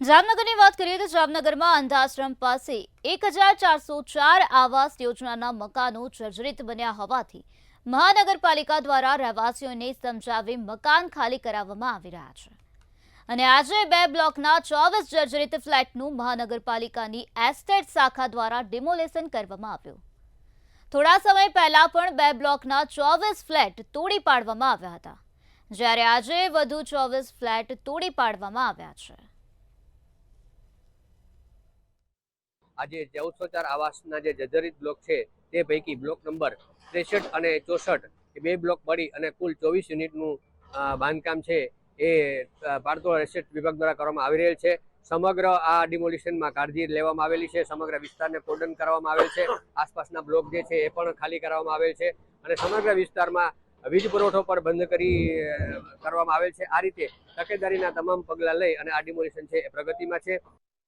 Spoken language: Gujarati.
જામનગરની વાત કરીએ તો જામનગરમાં અંધાશ્રમ પાસે 1404 આવાસ યોજનાના મકાનો જર્જરિત બન્યા હોવાથી મહાનગરપાલિકા દ્વારા રહેવાસીઓને સમજાવી મકાન ખાલી કરાવવામાં આવી રહ્યા છે અને આજે 2 બ્લોકના 24 જર્જરિત ફ્લેટનું મહાનગરપાલિકાની એસ્ટેટ શાખા દ્વારા ડિમોલેશન કરવામાં આવ્યું। થોડા સમય પહેલા પણ 2 બ્લોકના 24 ફ્લેટ તોડી પાડવામાં આવ્યા હતા, જ્યારે આજે વધુ 24 ફ્લેટ તોડી પાડવામાં આવ્યા છે। આજે 1404 આવાસના જે જર્જરિત બ્લોક છે તે પૈકી બ્લોક નંબર 63 અને 64 એ 2 બ્લોક મળી અને કુલ 24 યુનિટનું બાંધકામ છે એ પાડતો એસેટ વિભાગ દ્વારા કરવામાં આવી રહેલ છે। સમગ્ર આ ડિમોલિશનમાં કાળજી લેવામાં આવેલી છે। સમગ્ર વિસ્તારને કોર્ડન કરવામાં આવેલ છે। આસપાસના બ્લોક જે છે એ પણ ખાલી કરવામાં આવેલ છે અને સમગ્ર વિસ્તારમાં વીજ પુરવઠો પર બંધ કરવામાં આવેલ છે। આ રીતે તકેદારીના તમામ પગલાં લઈ અને આ ડિમોલિશન છે એ પ્રગતિમાં છે।